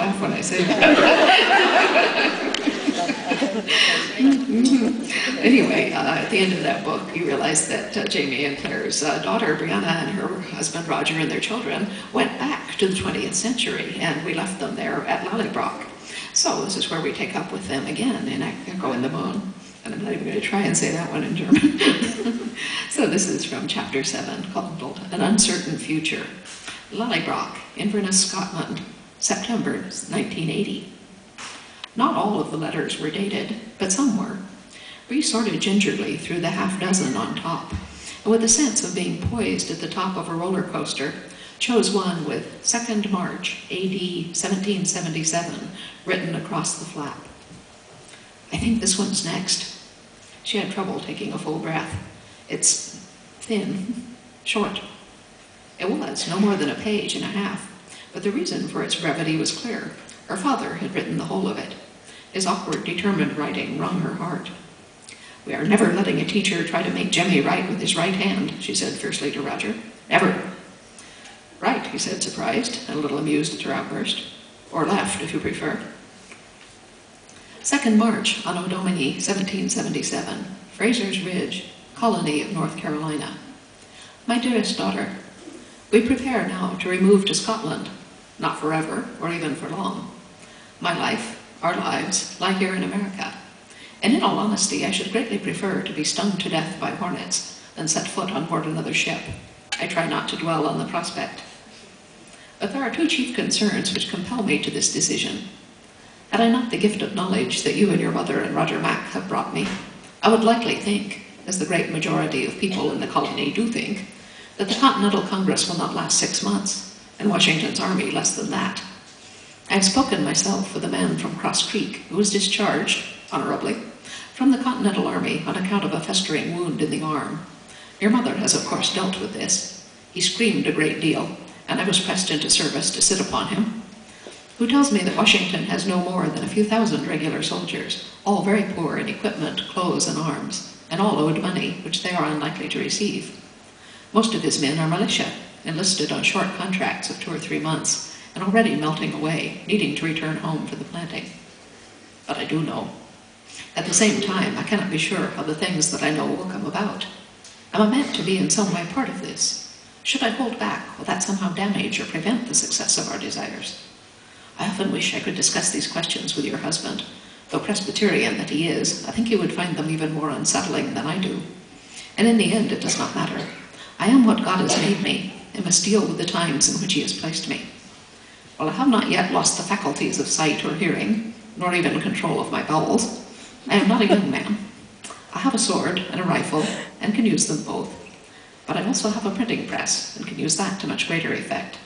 laugh when I say that. Anyway, at the end of that book, you realize that Jamie and Claire's daughter, Brianna, and her husband, Roger, and their children went back to the 20th century, and we left them there at Lallybroch. So this is where we take up with them again in Echo in the Moon. And I'm not even going to try and say that one in German. So this is from chapter 7, called An Uncertain Future. Lallybroch, Inverness, Scotland, September 1980. Not all of the letters were dated, but some were. We sorted gingerly through the half dozen on top, and with a sense of being poised at the top of a roller coaster, chose one with 2nd March, AD 1777, written across the flap. I think this one's next. She had trouble taking a full breath. It's thin, short. It was no more than a page and a half, but the reason for its brevity was clear. Her father had written the whole of it. His awkward, determined writing wrung her heart. "We are never letting a teacher try to make Jemmy write with his right hand," she said fiercely to Roger. "Never." "Right," he said, surprised and a little amused at her outburst. "Or left, if you prefer." 2nd March, Anno Domini 1777, Fraser's Ridge, colony of North Carolina. My dearest daughter, we prepare now to remove to Scotland, not forever or even for long. My life, our lives, lie here in America, and in all honesty, I should greatly prefer to be stung to death by hornets than set foot on board another ship. I try not to dwell on the prospect. But there are two chief concerns which compel me to this decision. Had I not the gift of knowledge that you and your mother and Roger Mack have brought me, I would likely think, as the great majority of people in the colony do think, that the Continental Congress will not last 6 months, and Washington's army less than that. I have spoken myself with a man from Cross Creek who was discharged, honorably, from the Continental Army on account of a festering wound in the arm. Your mother has, of course, dealt with this. He screamed a great deal, and I was pressed into service to sit upon him, who tells me that Washington has no more than a few thousand regular soldiers, all very poor in equipment, clothes, and arms, and all owed money, which they are unlikely to receive. Most of his men are militia, enlisted on short contracts of 2 or 3 months, and already melting away, needing to return home for the planting. But I do know. At the same time, I cannot be sure how the things that I know will come about. Am I meant to be in some way part of this? Should I hold back, will that somehow damage or prevent the success of our desires? I often wish I could discuss these questions with your husband. Though Presbyterian that he is, I think he would find them even more unsettling than I do. And in the end, it does not matter. I am what God has made me, and must deal with the times in which he has placed me. While I have not yet lost the faculties of sight or hearing, nor even control of my bowels, I am not a young man. I have a sword and a rifle, and can use them both. But I also have a printing press, and can use that to much greater effect.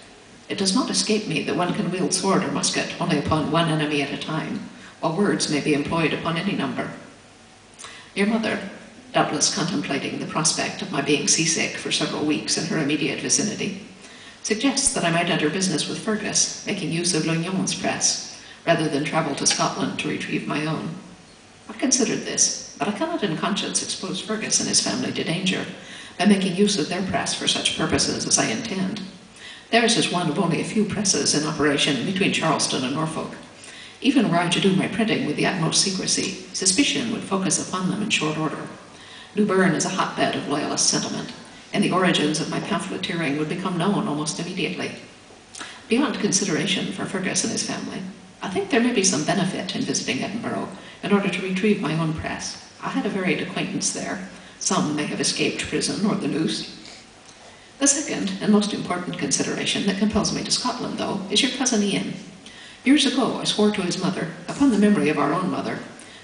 It does not escape me that one can wield sword or musket only upon one enemy at a time, while words may be employed upon any number. Your mother, doubtless contemplating the prospect of my being seasick for several weeks in her immediate vicinity, suggests that I might enter business with Fergus, making use of L'Union's press, rather than travel to Scotland to retrieve my own. I've considered this, but I cannot in conscience expose Fergus and his family to danger by making use of their press for such purposes as I intend. Theirs is one of only a few presses in operation between Charleston and Norfolk. Even were I to do my printing with the utmost secrecy, suspicion would focus upon them in short order. New Bern is a hotbed of loyalist sentiment, and the origins of my pamphleteering would become known almost immediately. Beyond consideration for Fergus and his family, I think there may be some benefit in visiting Edinburgh in order to retrieve my own press. I had a varied acquaintance there. Some may have escaped prison or the noose. The second and most important consideration that compels me to Scotland, though, is your cousin Ian. Years ago, I swore to his mother, upon the memory of our own mother,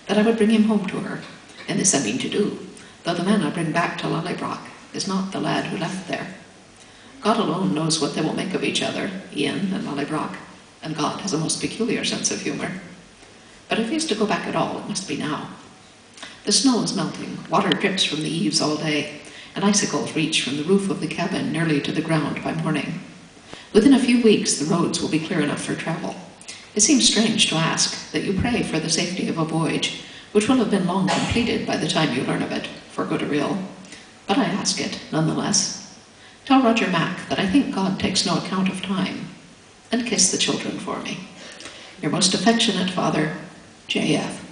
that I would bring him home to her, and this I mean to do, though the man I bring back to Lallybroch is not the lad who left there. God alone knows what they will make of each other, Ian and Lallybroch, and God has a most peculiar sense of humor. But if he is to go back at all, it must be now. The snow is melting, water drips from the eaves all day, and icicles reach from the roof of the cabin nearly to the ground by morning. Within a few weeks, the roads will be clear enough for travel. It seems strange to ask that you pray for the safety of a voyage, which will have been long completed by the time you learn of it, for good or ill. But I ask it, nonetheless. Tell Roger Mack that I think God takes no account of time, and kiss the children for me. Your most affectionate father, J.F.